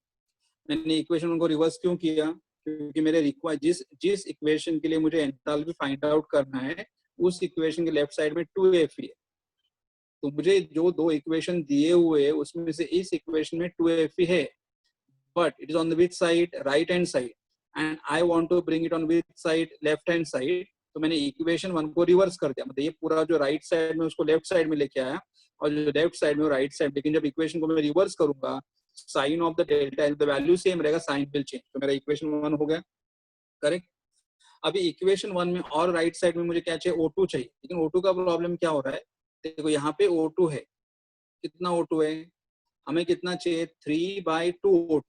मैंने इक्वेशन को रिवर्स क्यों किया? क्योंकि मेरे रिक्वायर जिस इक्वेशन के लिए मुझे एंथैल्पी फाइंड आउट करना है उस इक्वेशन के लेफ्ट साइड में 2Fe है। तो मुझे जो दो इक्वेशन दिए हुए हैं उसमें से इस इक्वेशन में 2Fe है, but it is on the which side? Right hand side, and I want to bring it on which side? Left hand side. तो मैंने इक्वेशन 1 को रिवर्स कर दिया, मतलब ये पूरा जो राइट साइड में उसको लेफ्ट साइड में लेके आया और जो लेफ्ट साइड में वो राइट साइड। लेकिन जब इक्वेशन को मैं रिवर्स करूंगा sign of the delta the value same रहेगा, साइन विल चेंज। तो मेरा इक्वेशन 1 हो गया, करेक्ट। अभी इक्वेशन 1 में और राइट साइड में मुझे क्या चाहिए? O2 चाहिए। लेकिन O2 का प्रॉब्लम क्या हो रहा है? देखो यहाँ पे O2 है, कितना O2 है? हमें कितना चाहिए? 3/2 O2,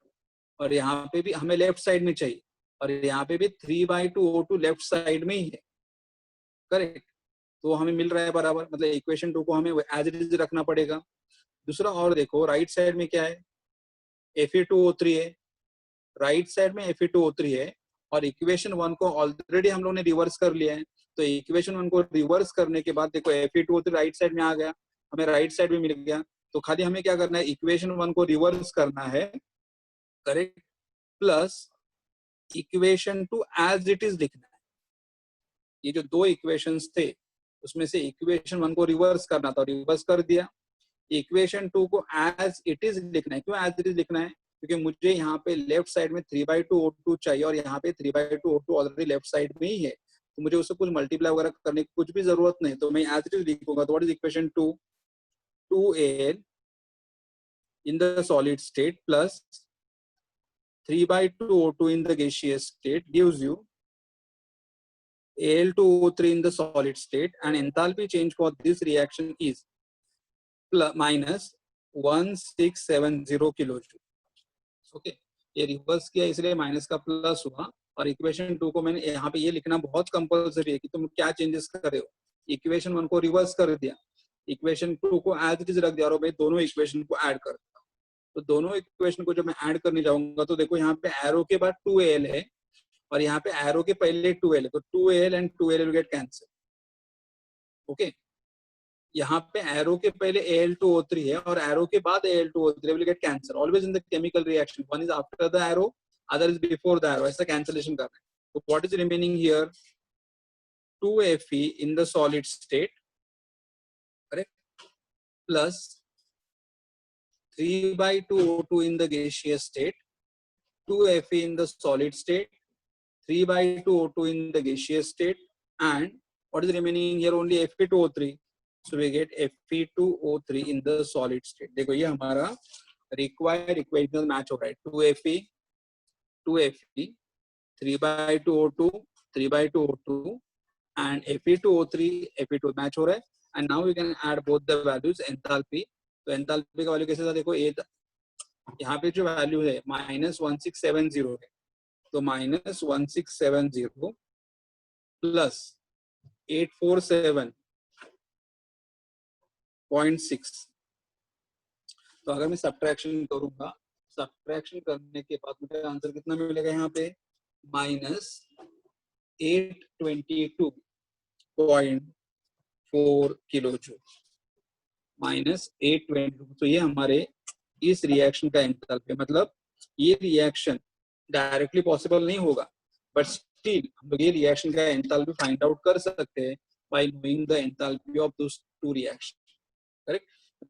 और यहाँ पे भी हमें लेफ्ट साइड में चाहिए, और यहाँ पे भी 3/2 O2 लेफ्ट साइड में ही है, करेक्ट। तो हमें मिल रहा है बराबर, मतलब इक्वेशन 2 को हमें एज इट इज रखना पड़ेगा। दूसरा और देखो राइट साइड में क्या है? Fe2O3 है, राइट साइड में Fe2O3 है, और इक्वेशन 1 को ऑलरेडी हम लोग ने रिवर्स कर लिया है। तो इक्वेशन 1 को रिवर्स करने के बाद देखो Fe2O3 राइट साइड में आ गया, हमें राइट साइड में मिल गया। तो खाली हमें क्या करना है? इक्वेशन 1 को रिवर्स करना है, correct, plus equation 2 as it is लिखना है। ये जो दो इक्वेशंस थे उसमें से इक्वेशन 1 को रिवर्स करना था, रिवर्स कर दिया। इक्वेशन 2 को एज इट इज लिखना है। क्यों एज इट इज लिखना है? क्योंकि मुझे यहाँ पे लेफ्ट साइड में 3/2 O2 चाहिए, और यहाँ पे 3/2 O2 ऑलरेडी लेफ्ट साइड में ही है, तो मुझे उससे कुछ मल्टीप्लाई वगैरह करने की कुछ भी जरूरत नहीं। तो मैं एज इट इज लिखूंगा। तो what is equation 2? 2Al in the solid state plus 3/2 O2 in the gaseous state gives you Al2O3 in the solid state, and enthalpy change for this reaction is minus 1670 kilo joule. Okay, ये reverse किया इसलिए minus का plus हुआ। और equation 2 को मैंने यहाँ पे ये लिखना बहुत कंपल्सरी है कि तुम क्या चेंजेस कर रहे हो। इक्वेशन 1 को रिवर्स कर दिया, इक्वेशन 2 को एज इट इज रख दिया, और भाई दोनों इक्वेशन को ऐड कर दिया। तो दोनों इक्वेशन को जब मैं ऐड करने जाऊंगा तो देखो यहाँ पे एरो के बाद 2Al है, और यहाँ पे एरो के पहले 2Al है, तो 2Al and 2Al will get cancel. Okay, यहाँ पे एरो के पहले Al2O3 है और एरो के बाद Al2O3 will get cancel. Always in the chemical reaction, one is after the arrow, other is before the arrow. ऐसा cancellation करना है। So what is remaining here? 2Fe in the solid state, correct? Plus 3/2 O2 in the gaseous state, 2Fe in the solid state, 3/2 O2 in the gaseous state, and what is remaining here? Only Fe2O3. So we get Fe2O3 in the solid state. देखो ये हमारा required equation match हो रहा है। 2Fe, 3/2 O2, 3/2 O2, and Fe2O3, Fe2 match हो रहा है। And now we can add both the values enthalpy. तो enthalpy का वैल्यू कैसे था? देखो ये यहाँ पे जो वैल्यू है -1670 है, तो -1670 प्लस 847.6। तो अगर मैं सब्ट्रैक्शन करूंगा, सब्ट्रैक्शन करने के बाद मुझे आंसर कितना मिलेगा? यहाँ पे -822.4 किलो जूल, -822। तो ये हमारे इस रिएक्शन का एंथैल्पी, मतलब ये रिएक्शन डायरेक्टली पॉसिबल नहीं होगा, बट स्टिल हम लोग ये रिएक्शन का एंथैल्पी फाइंड आउट कर सकते हैं bye knowing the enthalpy of those two reaction, correct.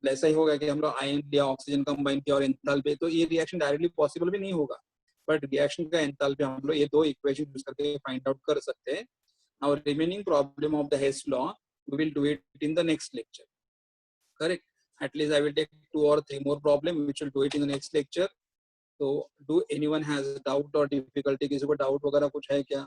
ऐसा ही होगा कि हम लोग आयन लिया, ऑक्सीजन कंबाइन किया और एंथैल्पी, तो ये रिएक्शन डायरेक्टली पॉसिबल भी नहीं होगा, बट रिएक्शन का एंथैल्पी हम लोग ये दो इक्वेशन यूज करके फाइंड आउट कर सकते हैं। Now remaining problem of the Hess law we will do it in the next lecture, correct. At least I will take 2 or 3 more problem which will do it in the next lecture. So do anyone has doubt or difficulty? किसी को doubt वगैरह कुछ है क्या?